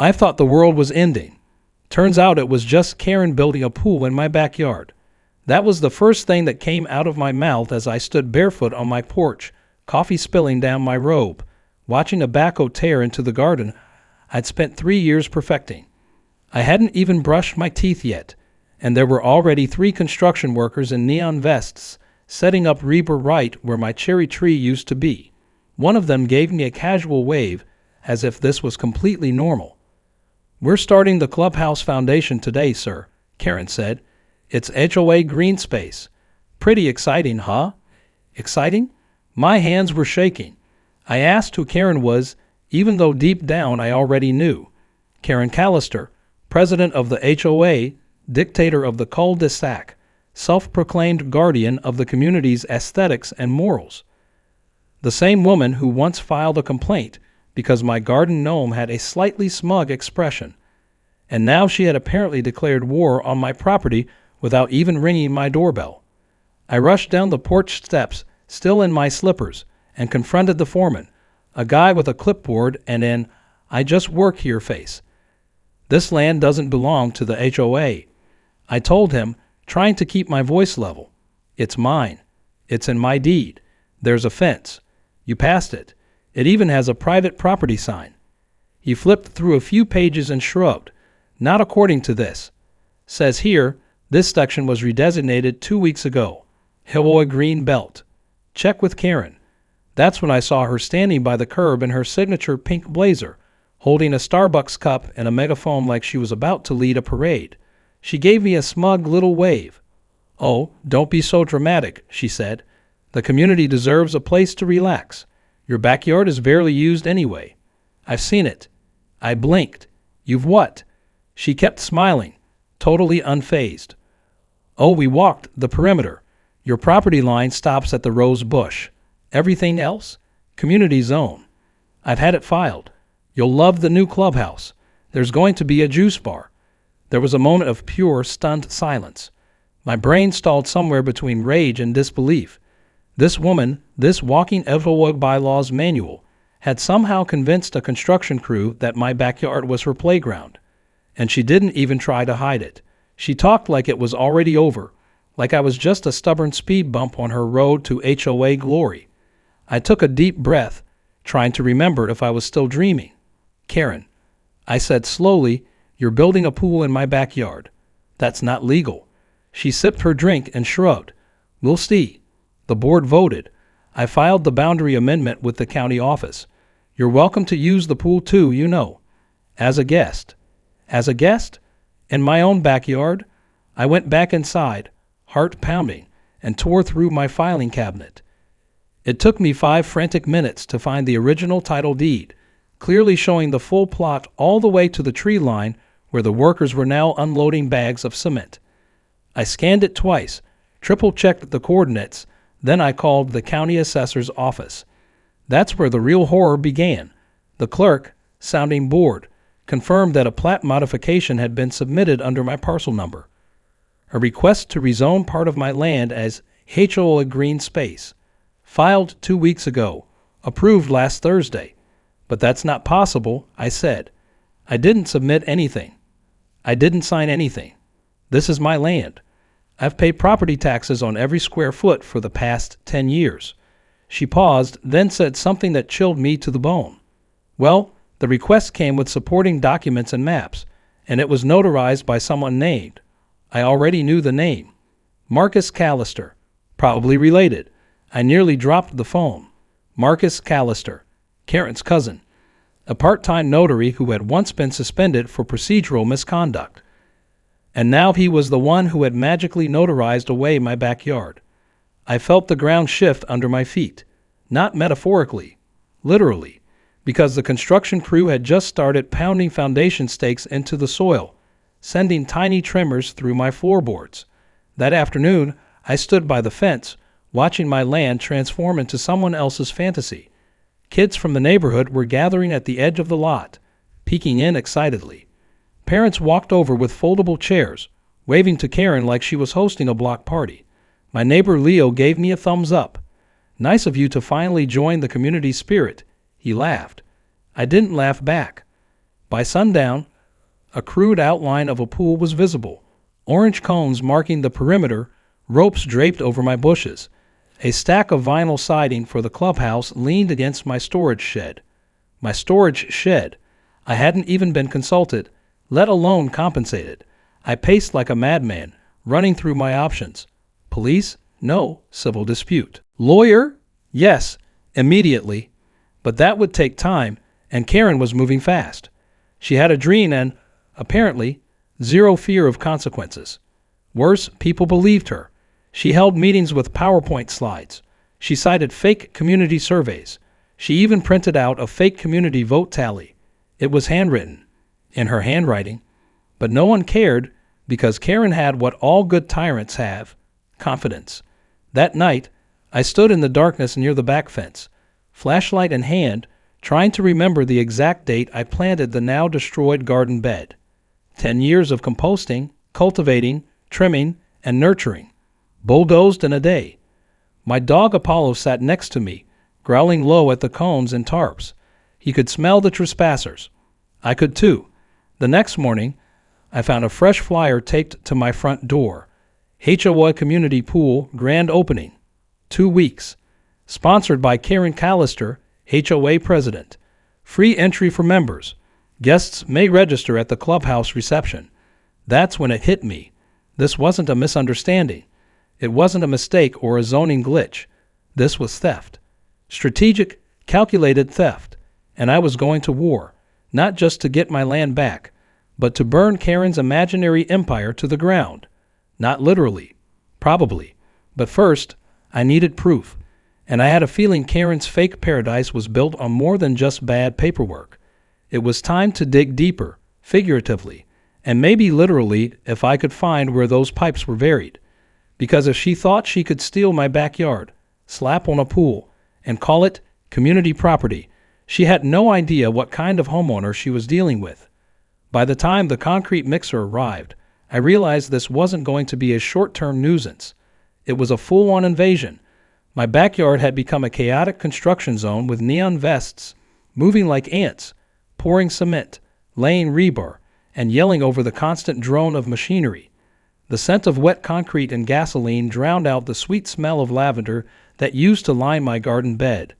I thought the world was ending. Turns out it was just Karen building a pool in my backyard. That was the first thing that came out of my mouth as I stood barefoot on my porch, coffee spilling down my robe, watching a backhoe tear into the garden I'd spent 3 years perfecting. I hadn't even brushed my teeth yet, and there were already 3 construction workers in neon vests setting up rebar right where my cherry tree used to be. One of them gave me a casual wave, as if this was completely normal. "We're starting the Clubhouse Foundation today, sir," Karen said. "It's HOA green space. Pretty exciting, huh?" Exciting? My hands were shaking. I asked who Karen was, even though deep down I already knew. Karen Callister, president of the HOA, dictator of the cul-de-sac, self-proclaimed guardian of the community's aesthetics and morals. The same woman who once filed a complaint because my garden gnome had a slightly smug expression. And now she had apparently declared war on my property without even ringing my doorbell. I rushed down the porch steps, still in my slippers, and confronted the foreman, a guy with a clipboard and an "I just work here" face. "This land doesn't belong to the HOA," I told him, trying to keep my voice level. "It's mine. It's in my deed. There's a fence. You passed it. It even has a private property sign." He flipped through a few pages and shrugged. "Not according to this. Says here, this section was redesignated 2 weeks ago. HOA green belt. Check with Karen." That's when I saw her standing by the curb in her signature pink blazer, holding a Starbucks cup and a megaphone like she was about to lead a parade. She gave me a smug little wave. "Oh, don't be so dramatic," she said. "The community deserves a place to relax. Your backyard is barely used anyway. I've seen it." I blinked. "You've what?" She kept smiling, totally unfazed. "Oh, we walked the perimeter. Your property line stops at the rose bush. Everything else? Community zone. I've had it filed. You'll love the new clubhouse. There's going to be a juice bar." There was a moment of pure, stunned silence. My brain stalled somewhere between rage and disbelief. This woman, this walking HOA bylaws manual, had somehow convinced a construction crew that my backyard was her playground. And she didn't even try to hide it. She talked like it was already over, like I was just a stubborn speed bump on her road to HOA glory. I took a deep breath, trying to remember if I was still dreaming. "Karen," I said slowly, "you're building a pool in my backyard. That's not legal." She sipped her drink and shrugged. "We'll see." The board voted. I filed the boundary amendment with the county office. "You're welcome to use the pool too, you know. As a guest." As a guest? In my own backyard? I went back inside, heart pounding, and tore through my filing cabinet. It took me 5 frantic minutes to find the original title deed, clearly showing the full plot all the way to the tree line where the workers were now unloading bags of cement. I scanned it twice, triple-checked the coordinates, then I called the county assessor's office. That's where the real horror began. The clerk, sounding bored, confirmed that a plat modification had been submitted under my parcel number. A request to rezone part of my land as HOA green space. Filed 2 weeks ago. Approved last Thursday. "But that's not possible," I said. "I didn't submit anything. I didn't sign anything. This is my land. I've paid property taxes on every square foot for the past 10 years. She paused, then said something that chilled me to the bone. "Well, the request came with supporting documents and maps, and it was notarized by someone named." I already knew the name. Marcus Callister. Probably related. I nearly dropped the phone. Marcus Callister, Karen's cousin. A part-time notary who had once been suspended for procedural misconduct. And now he was the one who had magically notarized away my backyard. I felt the ground shift under my feet. Not metaphorically. Literally. Because the construction crew had just started pounding foundation stakes into the soil, sending tiny tremors through my floorboards. That afternoon, I stood by the fence, watching my land transform into someone else's fantasy. Kids from the neighborhood were gathering at the edge of the lot, peeking in excitedly. Parents walked over with foldable chairs, waving to Karen like she was hosting a block party. My neighbor Leo gave me a thumbs up. "Nice of you to finally join the community spirit," he laughed. I didn't laugh back. By sundown, a crude outline of a pool was visible, orange cones marking the perimeter, ropes draped over my bushes. A stack of vinyl siding for the clubhouse leaned against my storage shed. My storage shed. I hadn't even been consulted, let alone compensated. I paced like a madman, running through my options. Police? No. Civil dispute. Lawyer? Yes, immediately. But that would take time, and Karen was moving fast. She had a dream and, apparently, zero fear of consequences. Worse, people believed her. She held meetings with PowerPoint slides. She cited fake community surveys. She even printed out a fake community vote tally. It was handwritten, in her handwriting. But no one cared because Karen had what all good tyrants have, confidence. That night, I stood in the darkness near the back fence, flashlight in hand, trying to remember the exact date I planted the now destroyed garden bed. 10 years of composting, cultivating, trimming, and nurturing. Bulldozed in a day. My dog Apollo sat next to me, growling low at the cones and tarps. He could smell the trespassers. I could too. The next morning, I found a fresh flyer taped to my front door. HOA Community Pool Grand Opening. 2 weeks. Sponsored by Karen Callister, HOA President. Free entry for members. Guests may register at the clubhouse reception. That's when it hit me. This wasn't a misunderstanding. It wasn't a mistake or a zoning glitch. This was theft. Strategic, calculated theft. And I was going to war, not just to get my land back, but to burn Karen's imaginary empire to the ground. Not literally, probably. But first, I needed proof. And I had a feeling Karen's fake paradise was built on more than just bad paperwork. It was time to dig deeper, figuratively, and maybe literally if I could find where those pipes were buried. Because if she thought she could steal my backyard, slap on a pool, and call it community property, she had no idea what kind of homeowner she was dealing with. By the time the concrete mixer arrived, I realized this wasn't going to be a short-term nuisance. It was a full-on invasion. My backyard had become a chaotic construction zone with neon vests, moving like ants, pouring cement, laying rebar, and yelling over the constant drone of machinery. The scent of wet concrete and gasoline drowned out the sweet smell of lavender that used to line my garden bed.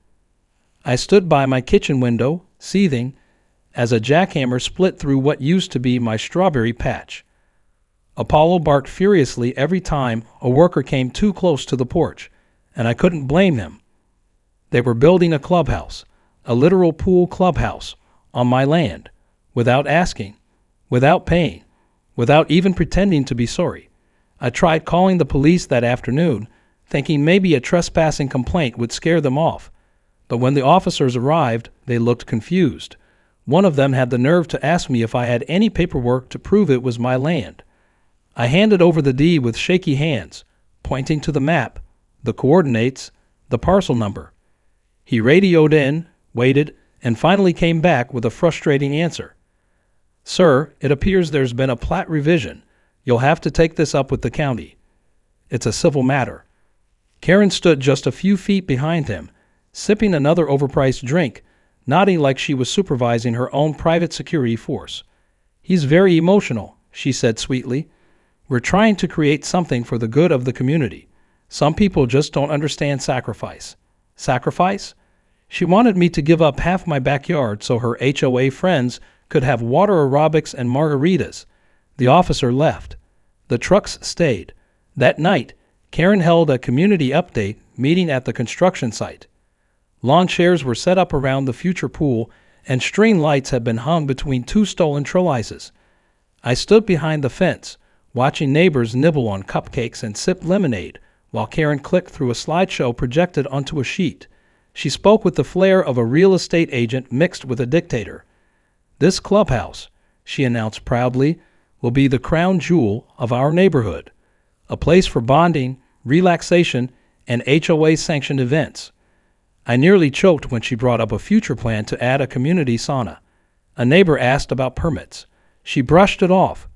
I stood by my kitchen window, seething, as a jackhammer split through what used to be my strawberry patch. Apollo barked furiously every time a worker came too close to the porch, and I couldn't blame him. They were building a clubhouse, a literal pool clubhouse, on my land, without asking, without paying, without even pretending to be sorry. I tried calling the police that afternoon, thinking maybe a trespassing complaint would scare them off. But when the officers arrived, they looked confused. One of them had the nerve to ask me if I had any paperwork to prove it was my land. I handed over the deed with shaky hands, pointing to the map, the coordinates, the parcel number. He radioed in, waited, and finally came back with a frustrating answer. Sir, it appears there's been a plat revision. You'll have to take this up with the county. It's a civil matter. Karen stood just a few feet behind him, sipping another overpriced drink, nodding like she was supervising her own private security force. He's very emotional, she said sweetly. We're trying to create something for the good of the community. Some people just don't understand sacrifice. Sacrifice? She wanted me to give up half my backyard so her HOA friends could have water aerobics and margaritas. The officer left. The trucks stayed. That night, Karen held a community update meeting at the construction site. Lawn chairs were set up around the future pool, and string lights had been hung between 2 stolen trellises. I stood behind the fence, watching neighbors nibble on cupcakes and sip lemonade, while Karen clicked through a slideshow projected onto a sheet. She spoke with the flair of a real estate agent mixed with a dictator. This clubhouse, she announced proudly, will be the crown jewel of our neighborhood, a place for bonding, relaxation, and HOA-sanctioned events. I nearly choked when she brought up a future plan to add a community sauna. A neighbor asked about permits. She brushed it off.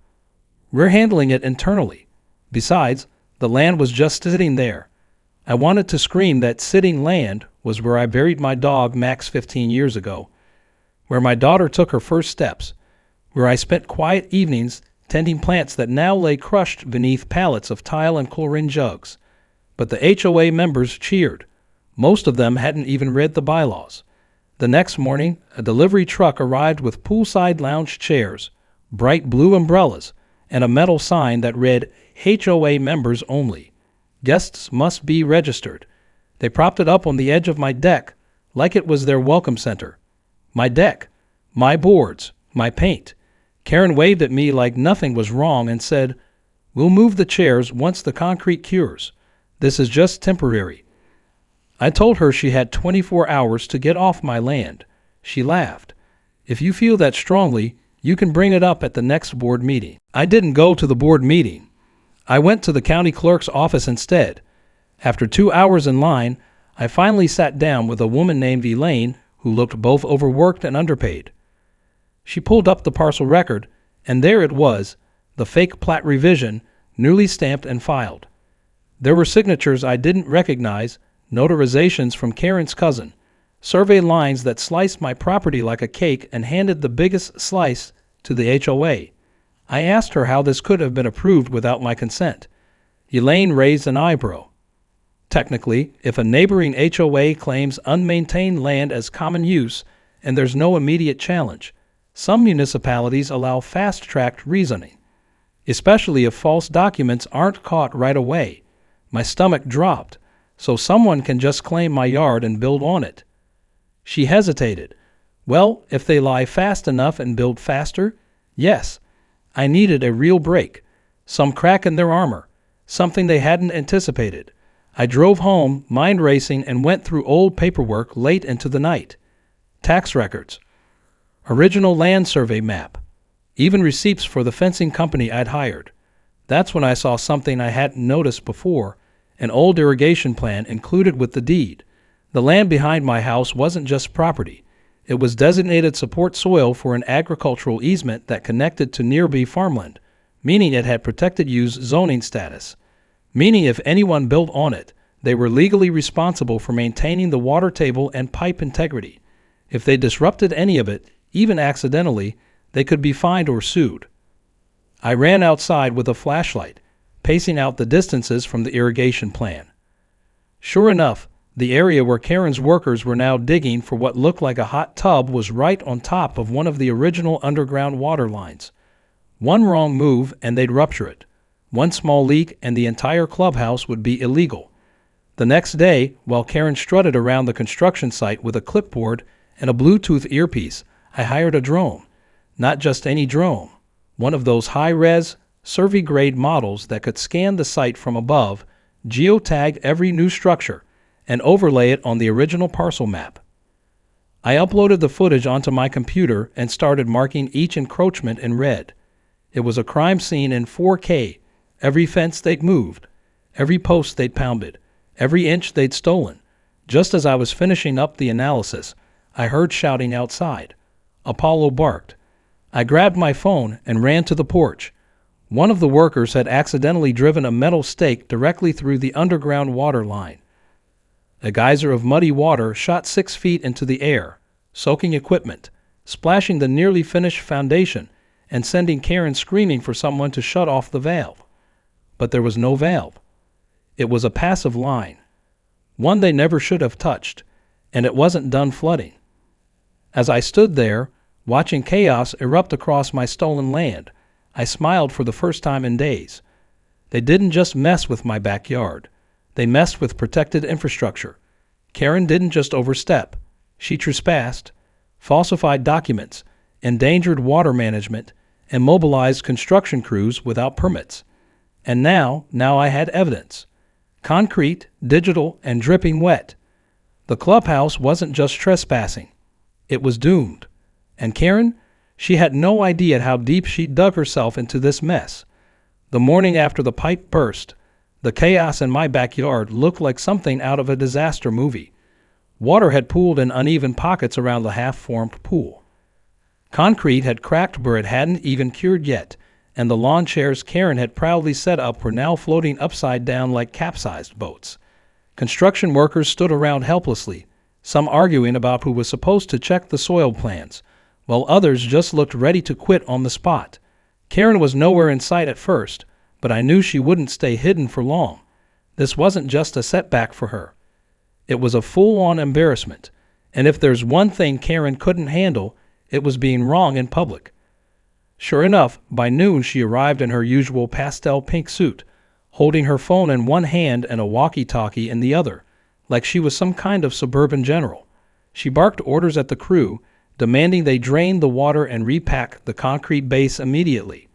We're handling it internally. Besides, the land was just sitting there. I wanted to scream that sitting land was where I buried my dog Max 15 years ago, where my daughter took her first steps, where I spent quiet evenings tending plants that now lay crushed beneath pallets of tile and chlorine jugs. But the HOA members cheered. Most of them hadn't even read the bylaws. The next morning, a delivery truck arrived with poolside lounge chairs, bright blue umbrellas, and a metal sign that read, HOA members only. Guests must be registered. They propped it up on the edge of my deck, like it was their welcome center. My deck, my boards, my paint. Karen waved at me like nothing was wrong and said, "We'll move the chairs once the concrete cures. This is just temporary." I told her she had 24 hours to get off my land. She laughed. "If you feel that strongly, you can bring it up at the next board meeting." I didn't go to the board meeting. I went to the county clerk's office instead. After 2 hours in line, I finally sat down with a woman named Elaine who looked both overworked and underpaid. She pulled up the parcel record, and there it was, the fake plat revision, newly stamped and filed. There were signatures I didn't recognize, notarizations from Karen's cousin, survey lines that sliced my property like a cake and handed the biggest slice to the HOA. I asked her how this could have been approved without my consent. Elaine raised an eyebrow. Technically, if a neighboring HOA claims unmaintained land as common use and there's no immediate challenge, some municipalities allow fast-tracked reasoning, especially if false documents aren't caught right away. My stomach dropped, so someone can just claim my yard and build on it. She hesitated. Well, if they lie fast enough and build faster, yes. I needed a real break, some crack in their armor, something they hadn't anticipated. I drove home, mind racing, and went through old paperwork late into the night. Tax records, original land survey map, even receipts for the fencing company I'd hired. That's when I saw something I hadn't noticed before, an old irrigation plan included with the deed. The land behind my house wasn't just property. It was designated support soil for an agricultural easement that connected to nearby farmland, meaning it had protected use zoning status, meaning if anyone built on it, they were legally responsible for maintaining the water table and pipe integrity. If they disrupted any of it, even accidentally, they could be fined or sued. I ran outside with a flashlight, pacing out the distances from the irrigation plan. Sure enough, the area where Karen's workers were now digging for what looked like a hot tub was right on top of one of the original underground water lines. One wrong move and they'd rupture it. One small leak and the entire clubhouse would be illegal. The next day, while Karen strutted around the construction site with a clipboard and a Bluetooth earpiece, I hired a drone. Not just any drone. One of those high-res, survey-grade models that could scan the site from above, geotag every new structure, and overlay it on the original parcel map. I uploaded the footage onto my computer and started marking each encroachment in red. It was a crime scene in 4K, every fence they'd moved, every post they'd pounded, every inch they'd stolen. Just as I was finishing up the analysis, I heard shouting outside. Apollo barked. I grabbed my phone and ran to the porch. One of the workers had accidentally driven a metal stake directly through the underground water line. A geyser of muddy water shot 6 feet into the air, soaking equipment, splashing the nearly finished foundation, and sending Karen screaming for someone to shut off the valve. But there was no valve. It was a passive line, one they never should have touched, and it wasn't done flooding. As I stood there, watching chaos erupt across my stolen land, I smiled for the first time in days. They didn't just mess with my backyard. They messed with protected infrastructure. Karen didn't just overstep. She trespassed, falsified documents, endangered water management, and mobilized construction crews without permits. And now I had evidence. Concrete, digital, and dripping wet. The clubhouse wasn't just trespassing. It was doomed. And Karen, she had no idea how deep she dug herself into this mess. The morning after the pipe burst, the chaos in my backyard looked like something out of a disaster movie. Water had pooled in uneven pockets around the half-formed pool. Concrete had cracked where it hadn't even cured yet, and the lawn chairs Karen had proudly set up were now floating upside down like capsized boats. Construction workers stood around helplessly, some arguing about who was supposed to check the soil plans, while others just looked ready to quit on the spot. Karen was nowhere in sight at first, but I knew she wouldn't stay hidden for long. This wasn't just a setback for her. It was a full-on embarrassment, and if there's one thing Karen couldn't handle, it was being wrong in public. Sure enough, by noon she arrived in her usual pastel pink suit, holding her phone in one hand and a walkie-talkie in the other, like she was some kind of suburban general. She barked orders at the crew, demanding they drain the water and repack the concrete base immediately.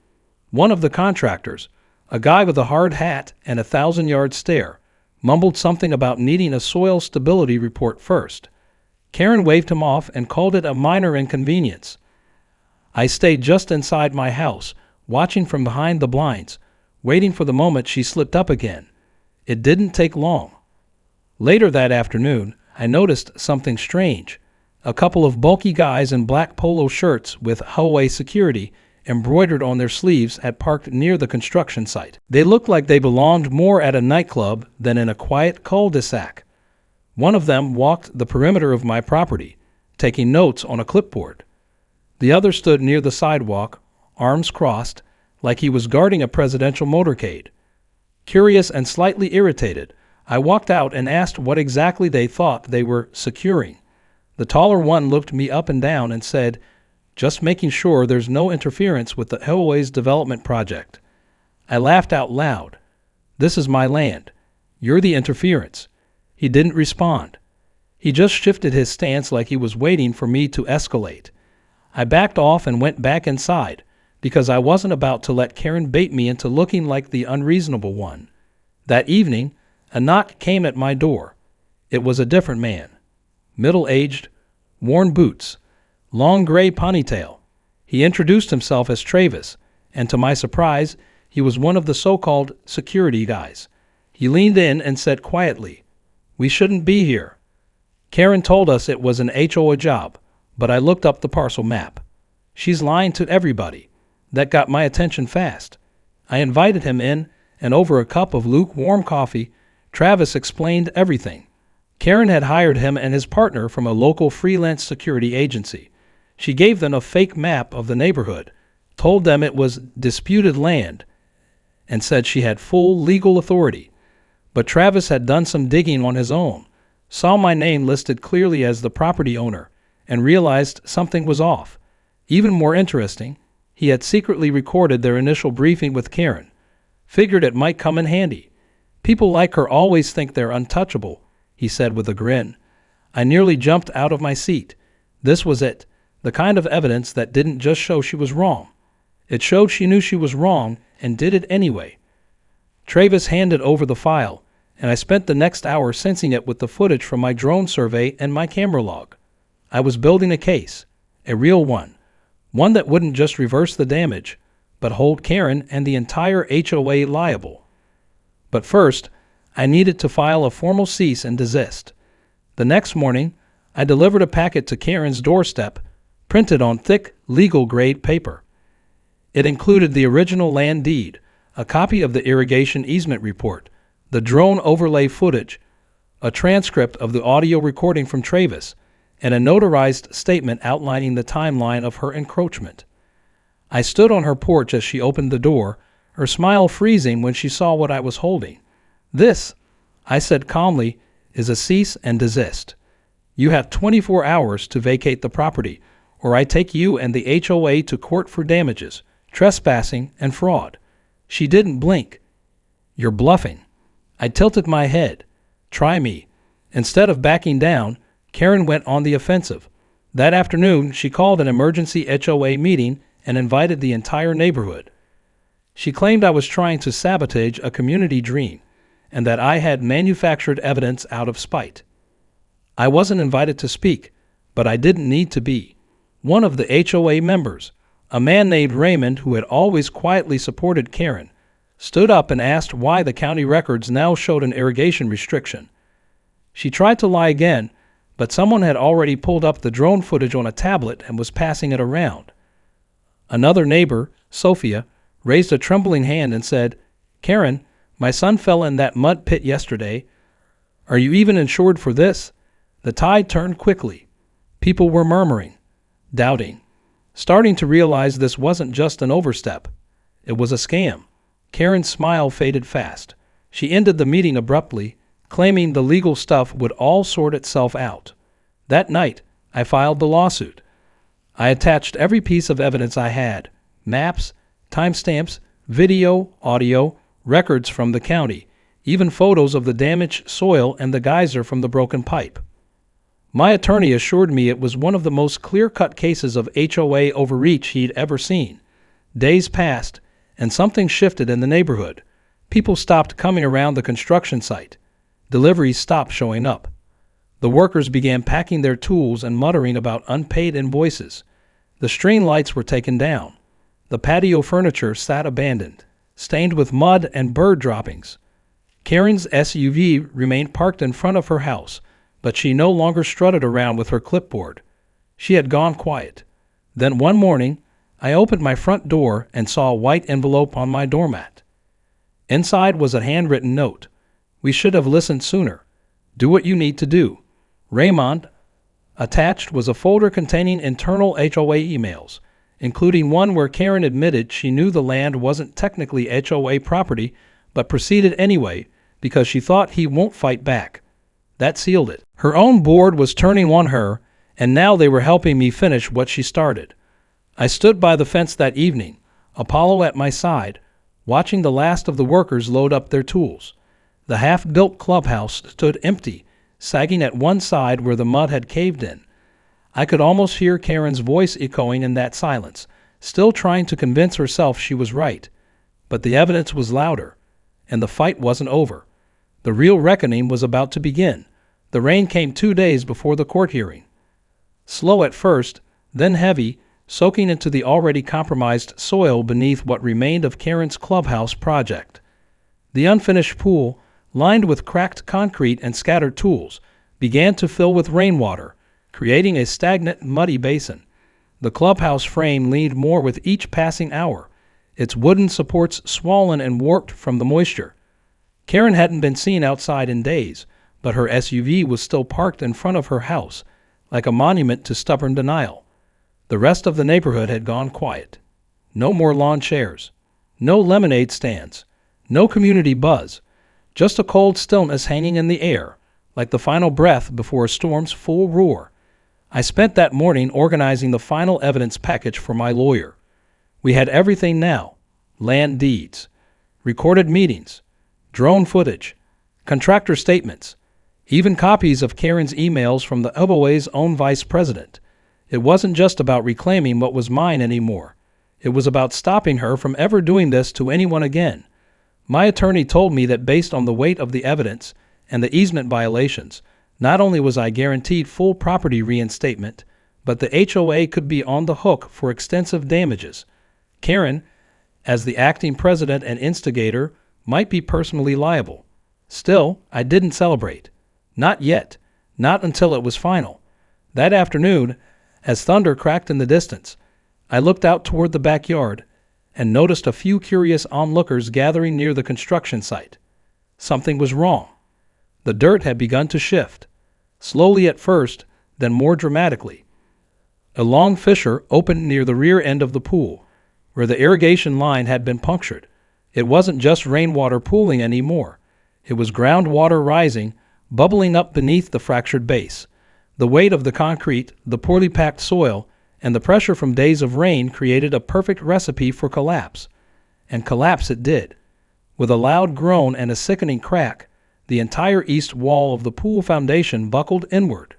One of the contractors, a guy with a hard hat and a 1,000-yard stare, mumbled something about needing a soil stability report first. Karen waved him off and called it a minor inconvenience. I stayed just inside my house, watching from behind the blinds, waiting for the moment she slipped up again. It didn't take long. Later that afternoon, I noticed something strange. A couple of bulky guys in black polo shirts with HOA security embroidered on their sleeves had parked near the construction site. They looked like they belonged more at a nightclub than in a quiet cul-de-sac. One of them walked the perimeter of my property, taking notes on a clipboard. The other stood near the sidewalk, arms crossed, like he was guarding a presidential motorcade. Curious and slightly irritated, I walked out and asked what exactly they thought they were securing. The taller one looked me up and down and said, "Just making sure there's no interference with the HOA's development project." I laughed out loud. "This is my land. You're the interference." He didn't respond. He just shifted his stance like he was waiting for me to escalate. I backed off and went back inside, because I wasn't about to let Karen bait me into looking like the unreasonable one. That evening, a knock came at my door. It was a different man. Middle-aged, worn boots, long gray ponytail. He introduced himself as Travis, and to my surprise, he was one of the so-called security guys. He leaned in and said quietly, "We shouldn't be here." Karen told us it was an HOA job, but I looked up the parcel map. She's lying to everybody. That got my attention fast. I invited him in, and over a cup of lukewarm coffee, Travis explained everything. Karen had hired him and his partner from a local freelance security agency. She gave them a fake map of the neighborhood, told them it was disputed land, and said she had full legal authority. But Travis had done some digging on his own, saw my name listed clearly as the property owner, and realized something was off. Even more interesting, he had secretly recorded their initial briefing with Karen. Figured it might come in handy. "People like her always think they're untouchable," he said with a grin. I nearly jumped out of my seat. This was it, the kind of evidence that didn't just show she was wrong. It showed she knew she was wrong and did it anyway. Travis handed over the file, and I spent the next hour sensing it with the footage from my drone survey and my camera log. I was building a case, a real one that wouldn't just reverse the damage, but hold Karen and the entire HOA liable. But first, I needed to file a formal cease and desist. The next morning, I delivered a packet to Karen's doorstep, printed on thick, legal-grade paper. It included the original land deed, a copy of the irrigation easement report, the drone overlay footage, a transcript of the audio recording from Travis, and a notarized statement outlining the timeline of her encroachment. I stood on her porch as she opened the door, her smile freezing when she saw what I was holding. "This," I said calmly, "is a cease and desist. You have 24 hours to vacate the property, or I take you and the HOA to court for damages, trespassing, and fraud." She didn't blink. "You're bluffing." I tilted my head. "Try me." Instead of backing down, Karen went on the offensive. That afternoon, she called an emergency HOA meeting and invited the entire neighborhood. She claimed I was trying to sabotage a community dream, and that I had manufactured evidence out of spite. I wasn't invited to speak, but I didn't need to be. One of the HOA members, a man named Raymond who had always quietly supported Karen, stood up and asked why the county records now showed an irrigation restriction. She tried to lie again, but someone had already pulled up the drone footage on a tablet and was passing it around. Another neighbor, Sophia, raised a trembling hand and said, "Karen, my son fell in that mud pit yesterday. Are you even insured for this?" The tide turned quickly. People were murmuring, doubting. starting to realize this wasn't just an overstep. It was a scam. Karen's smile faded fast. She ended the meeting abruptly, claiming the legal stuff would all sort itself out. That night, I filed the lawsuit. I attached every piece of evidence I had: maps, timestamps, video, audio, records from the county, even photos of the damaged soil and the geyser from the broken pipe. My attorney assured me it was one of the most clear-cut cases of HOA overreach he'd ever seen. Days passed, and something shifted in the neighborhood. People stopped coming around the construction site. Deliveries stopped showing up. The workers began packing their tools and muttering about unpaid invoices. The string lights were taken down. The patio furniture sat abandoned, stained with mud and bird droppings. Karen's SUV remained parked in front of her house, but she no longer strutted around with her clipboard. She had gone quiet. Then one morning, I opened my front door and saw a white envelope on my doormat. Inside was a handwritten note. "We should have listened sooner. Do what you need to do. Raymond." Attached was a folder containing internal HOA emails, including one where Karen admitted she knew the land wasn't technically HOA property, but proceeded anyway because she thought he won't fight back. That sealed it. Her own board was turning on her, and now they were helping me finish what she started. I stood by the fence that evening, Apollo at my side, watching the last of the workers load up their tools. The half-built clubhouse stood empty, sagging at one side where the mud had caved in. I could almost hear Karen's voice echoing in that silence, still trying to convince herself she was right. But the evidence was louder, and the fight wasn't over. The real reckoning was about to begin. The rain came 2 days before the court hearing. Slow at first, then heavy, soaking into the already compromised soil beneath what remained of Karen's clubhouse project. The unfinished pool, lined with cracked concrete and scattered tools, began to fill with rainwater, creating a stagnant, muddy basin. The clubhouse frame leaned more with each passing hour, its wooden supports swollen and warped from the moisture. Karen hadn't been seen outside in days, but her SUV was still parked in front of her house, like a monument to stubborn denial. The rest of the neighborhood had gone quiet. No more lawn chairs, no lemonade stands, no community buzz, just a cold stillness hanging in the air, like the final breath before a storm's full roar. I spent that morning organizing the final evidence package for my lawyer. We had everything now: land deeds, recorded meetings, drone footage, contractor statements, even copies of Karen's emails from the HOA's own vice president. It wasn't just about reclaiming what was mine anymore. It was about stopping her from ever doing this to anyone again. My attorney told me that based on the weight of the evidence and the easement violations, not only was I guaranteed full property reinstatement, but the HOA could be on the hook for extensive damages. Karen, as the acting president and instigator, might be personally liable. Still, I didn't celebrate. Not yet. Not until it was final. That afternoon, as thunder cracked in the distance, I looked out toward the backyard and noticed a few curious onlookers gathering near the construction site. Something was wrong. The dirt had begun to shift, slowly at first, then more dramatically. A long fissure opened near the rear end of the pool, where the irrigation line had been punctured. It wasn't just rainwater pooling anymore. It was groundwater rising, bubbling up beneath the fractured base. The weight of the concrete, the poorly packed soil, and the pressure from days of rain created a perfect recipe for collapse. And collapse it did. With a loud groan and a sickening crack, the entire east wall of the pool foundation buckled inward.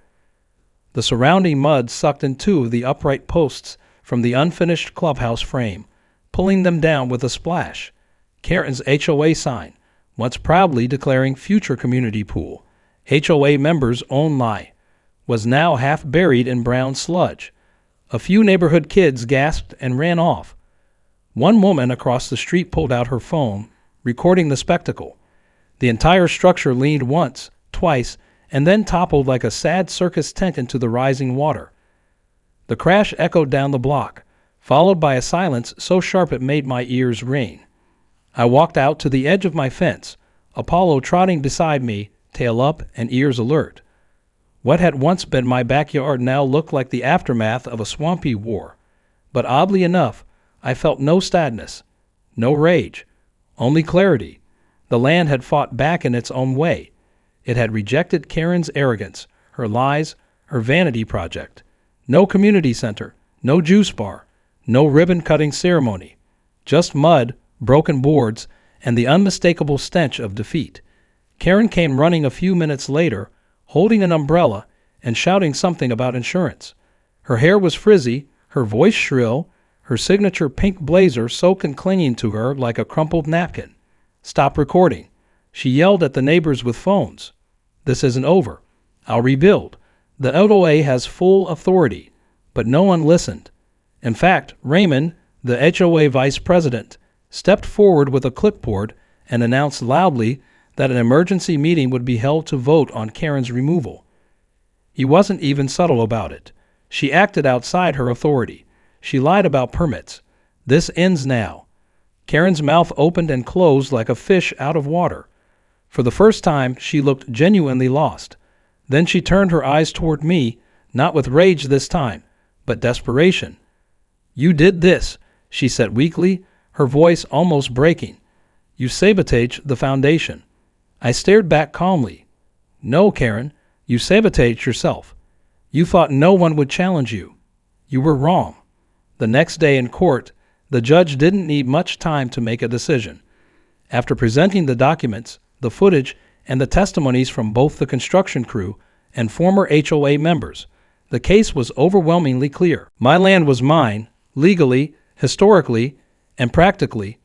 The surrounding mud sucked in 2 of the upright posts from the unfinished clubhouse frame, pulling them down with a splash. Karen's HOA sign, once proudly declaring future community pool, HOA members' own lie, was now half buried in brown sludge. A few neighborhood kids gasped and ran off. One woman across the street pulled out her phone, recording the spectacle. The entire structure leaned once, twice, and then toppled like a sad circus tent into the rising water. The crash echoed down the block, followed by a silence so sharp it made my ears ring. I walked out to the edge of my fence, Apollo trotting beside me, tail up and ears alert. What had once been my backyard now looked like the aftermath of a swampy war. But oddly enough, I felt no sadness, no rage, only clarity. The land had fought back in its own way. It had rejected Karen's arrogance, her lies, her vanity project. No community center, no juice bar, no ribbon-cutting ceremony. Just mud, broken boards, and the unmistakable stench of defeat. Karen came running a few minutes later, holding an umbrella and shouting something about insurance. Her hair was frizzy, her voice shrill, her signature pink blazer soaked and clinging to her like a crumpled napkin. "Stop recording," she yelled at the neighbors with phones. "This isn't over. I'll rebuild. The HOA has full authority." But no one listened. In fact, Raymond, the HOA vice president, stepped forward with a clipboard and announced loudly that an emergency meeting would be held to vote on Karen's removal. He wasn't even subtle about it. She acted outside her authority. She lied about permits. "This ends now." Karen's mouth opened and closed like a fish out of water. For the first time, she looked genuinely lost. Then she turned her eyes toward me, not with rage this time, but desperation. "You did this," she said weakly, her voice almost breaking. "You sabotaged the foundation." I stared back calmly. "No, Karen, you sabotaged yourself. You thought no one would challenge you. You were wrong." The next day in court, the judge didn't need much time to make a decision. After presenting the documents, the footage, and the testimonies from both the construction crew and former HOA members, the case was overwhelmingly clear. My land was mine, legally, historically, and practically.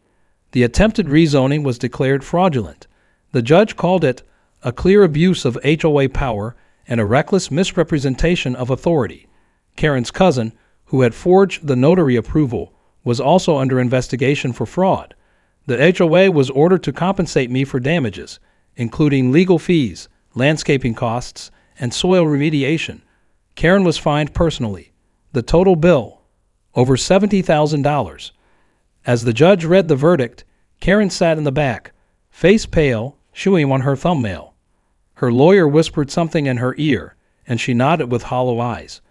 The attempted rezoning was declared fraudulent. The judge called it a clear abuse of HOA power and a reckless misrepresentation of authority. Karen's cousin, who had forged the notary approval, was also under investigation for fraud. The HOA was ordered to compensate me for damages, including legal fees, landscaping costs, and soil remediation. Karen was fined personally. The total bill, over $70,000. As the judge read the verdict, Karen sat in the back, face pale, chewing on her thumbnail. Her lawyer whispered something in her ear, and she nodded with hollow eyes.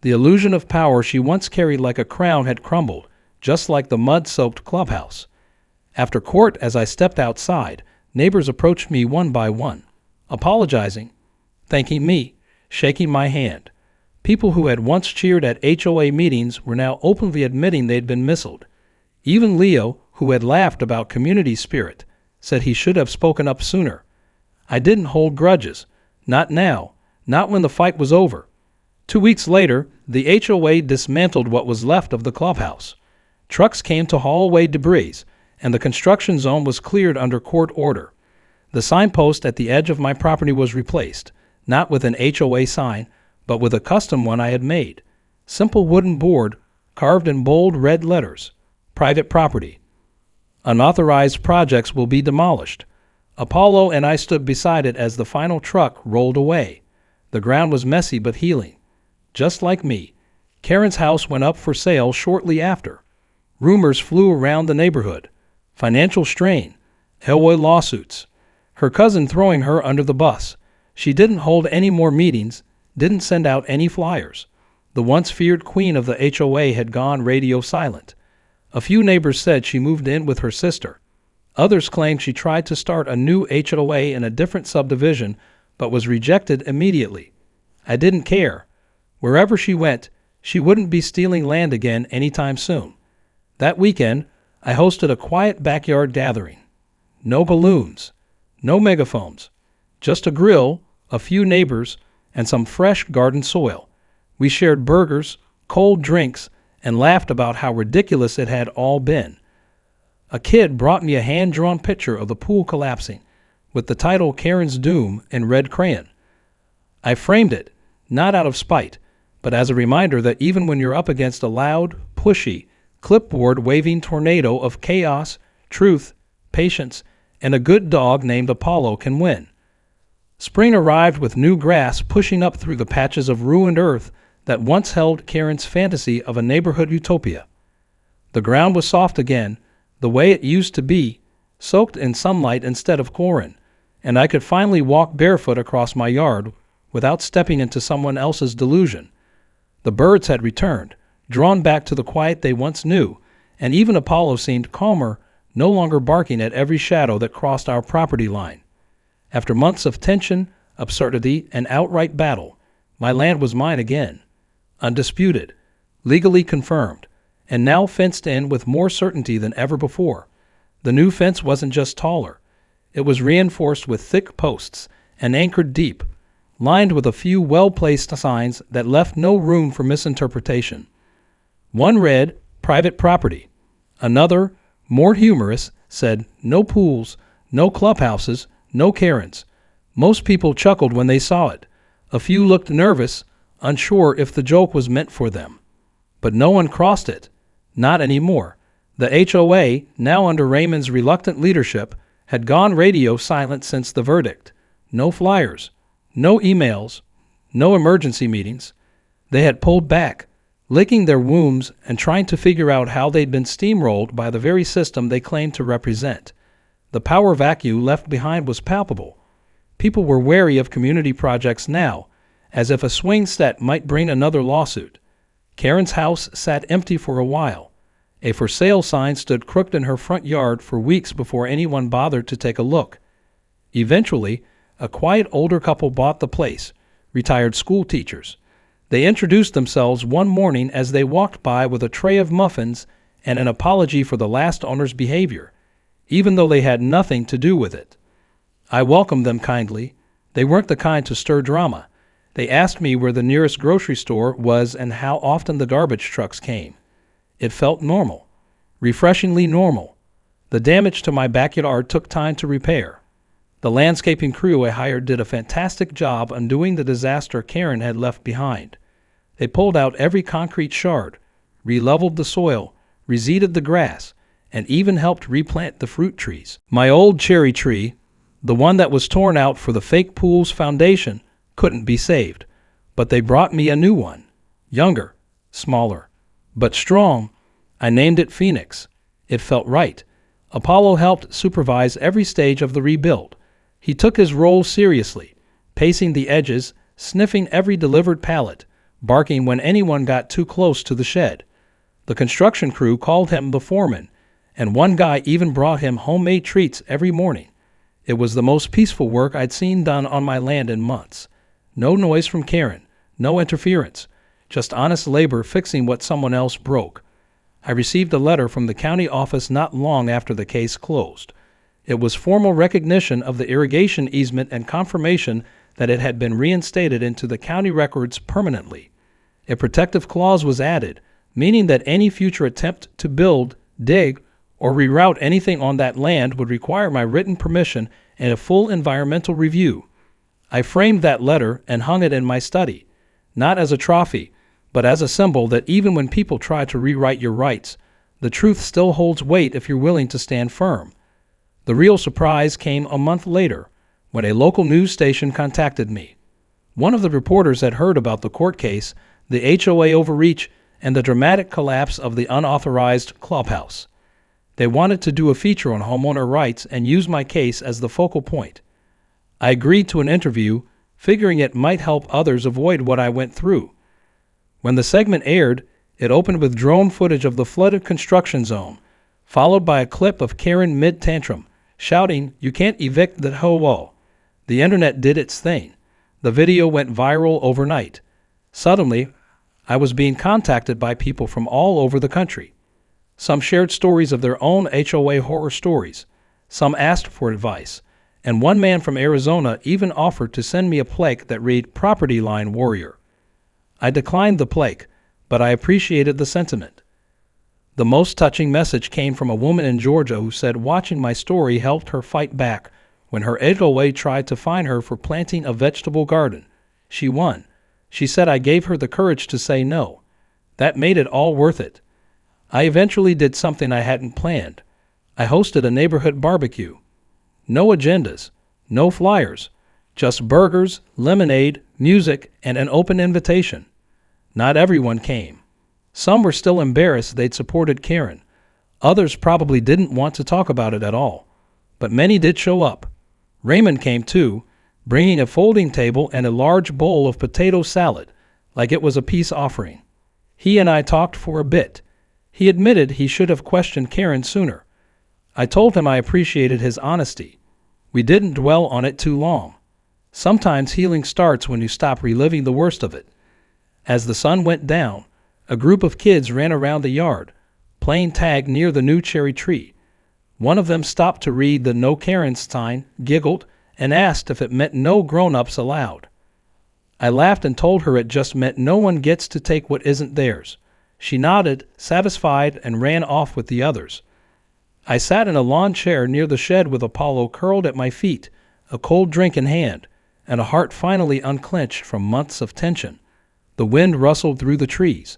The illusion of power she once carried like a crown had crumbled, just like the mud-soaked clubhouse. After court, as I stepped outside, neighbors approached me one by one, apologizing, thanking me, shaking my hand. People who had once cheered at HOA meetings were now openly admitting they'd been misled. Even Leo, who had laughed about community spirit, said he should have spoken up sooner. I didn't hold grudges. Not now. Not when the fight was over. 2 weeks later, the HOA dismantled what was left of the clubhouse. Trucks came to haul away debris, and the construction zone was cleared under court order. The signpost at the edge of my property was replaced, not with an HOA sign, but with a custom one I had made. Simple wooden board, carved in bold red letters. Private property. Unauthorized projects will be demolished. Apollo and I stood beside it as the final truck rolled away. The ground was messy but healing. Just like me, Karen's house went up for sale shortly after. Rumors flew around the neighborhood. Financial strain. HOA lawsuits. Her cousin throwing her under the bus. She didn't hold any more meetings, didn't send out any flyers. The once feared queen of the HOA had gone radio silent. A few neighbors said she moved in with her sister. Others claimed she tried to start a new HOA in a different subdivision, but was rejected immediately. I didn't care. Wherever she went, she wouldn't be stealing land again anytime soon. That weekend, I hosted a quiet backyard gathering. No balloons, no megaphones, just a grill, a few neighbors, and some fresh garden soil. We shared burgers, cold drinks, and laughed about how ridiculous it had all been. A kid brought me a hand-drawn picture of the pool collapsing, with the title Karen's Doom in red crayon. I framed it, not out of spite, but as a reminder that even when you're up against a loud, pushy, clipboard-waving tornado of chaos, truth, patience, and a good dog named Apollo can win. Spring arrived with new grass pushing up through the patches of ruined earth that once held Karen's fantasy of a neighborhood utopia. The ground was soft again, the way it used to be, soaked in sunlight instead of chlorine, and I could finally walk barefoot across my yard without stepping into someone else's delusion. The birds had returned, drawn back to the quiet they once knew, and even Apollo seemed calmer, no longer barking at every shadow that crossed our property line. After months of tension, absurdity, and outright battle, my land was mine again, undisputed, legally confirmed, and now fenced in with more certainty than ever before. The new fence wasn't just taller. It was reinforced with thick posts and anchored deep, lined with a few well-placed signs that left no room for misinterpretation. One read, "Private property." Another, more humorous, said, "No pools, no clubhouses, no Karens." Most people chuckled when they saw it. A few looked nervous, unsure if the joke was meant for them. But no one crossed it. Not anymore. The HOA, now under Raymond's reluctant leadership, had gone radio silent since the verdict. No flyers, no emails, no emergency meetings. They had pulled back, licking their wounds and trying to figure out how they'd been steamrolled by the very system they claimed to represent. The power vacuum left behind was palpable. People were wary of community projects now, as if a swing set might bring another lawsuit. Karen's house sat empty for a while. A for sale sign stood crooked in her front yard for weeks before anyone bothered to take a look. Eventually, a quiet older couple bought the place, retired school teachers. They introduced themselves one morning as they walked by with a tray of muffins and an apology for the last owner's behavior, even though they had nothing to do with it. I welcomed them kindly. They weren't the kind to stir drama. They asked me where the nearest grocery store was and how often the garbage trucks came. It felt normal, refreshingly normal. The damage to my backyard took time to repair. The landscaping crew I hired did a fantastic job undoing the disaster Karen had left behind. They pulled out every concrete shard, re-leveled the soil, reseeded the grass, and even helped replant the fruit trees. My old cherry tree, the one that was torn out for the fake pool's foundation, couldn't be saved, but they brought me a new one, younger, smaller, but strong. I named it Phoenix. It felt right. Apollo helped supervise every stage of the rebuild. He took his role seriously, pacing the edges, sniffing every delivered pallet, barking when anyone got too close to the shed. The construction crew called him the foreman, and one guy even brought him homemade treats every morning. It was the most peaceful work I'd seen done on my land in months. No noise from Karen, no interference, just honest labor fixing what someone else broke. I received a letter from the county office not long after the case closed. It was formal recognition of the irrigation easement and confirmation that it had been reinstated into the county records permanently. A protective clause was added, meaning that any future attempt to build, dig, or reroute anything on that land would require my written permission and a full environmental review. I framed that letter and hung it in my study, not as a trophy, but as a symbol that even when people try to rewrite your rights, the truth still holds weight if you're willing to stand firm. The real surprise came a month later, when a local news station contacted me. One of the reporters had heard about the court case, the HOA overreach, and the dramatic collapse of the unauthorized clubhouse. They wanted to do a feature on homeowner rights and use my case as the focal point. I agreed to an interview, figuring it might help others avoid what I went through. When the segment aired, it opened with drone footage of the flooded construction zone, followed by a clip of Karen mid-tantrum, shouting, "You can't evict the HOA." The internet did its thing. The video went viral overnight. Suddenly, I was being contacted by people from all over the country. Some shared stories of their own HOA horror stories. Some asked for advice. And one man from Arizona even offered to send me a plaque that read "Property Line Warrior." I declined the plaque, but I appreciated the sentiment. The most touching message came from a woman in Georgia who said watching my story helped her fight back when her HOA tried to fine her for planting a vegetable garden. She won. She said I gave her the courage to say no. That made it all worth it. I eventually did something I hadn't planned. I hosted a neighborhood barbecue. No agendas, no flyers, just burgers, lemonade, music, and an open invitation. Not everyone came. Some were still embarrassed they'd supported Karen. Others probably didn't want to talk about it at all. But many did show up. Raymond came too, bringing a folding table and a large bowl of potato salad, like it was a peace offering. He and I talked for a bit. He admitted he should have questioned Karen sooner. I told him I appreciated his honesty. We didn't dwell on it too long. Sometimes healing starts when you stop reliving the worst of it. As the sun went down, a group of kids ran around the yard, playing tag near the new cherry tree. One of them stopped to read the No Karen sign, giggled, and asked if it meant no grown-ups allowed. I laughed and told her it just meant no one gets to take what isn't theirs. She nodded, satisfied, and ran off with the others. I sat in a lawn chair near the shed with Apollo curled at my feet, a cold drink in hand, and a heart finally unclenched from months of tension. The wind rustled through the trees.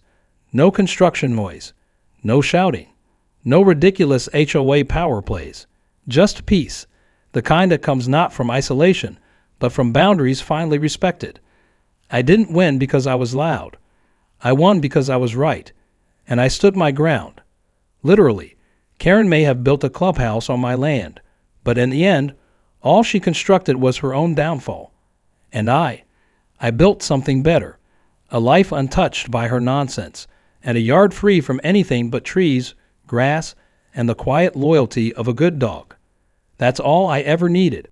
No construction noise. No shouting. No ridiculous HOA power plays. Just peace, the kind that comes not from isolation, but from boundaries finally respected. I didn't win because I was loud. I won because I was right, and I stood my ground. Literally, Karen may have built a clubhouse on my land, but in the end, all she constructed was her own downfall. And I built something better, a life untouched by her nonsense, and a yard free from anything but trees, grass, and the quiet loyalty of a good dog. That's all I ever needed.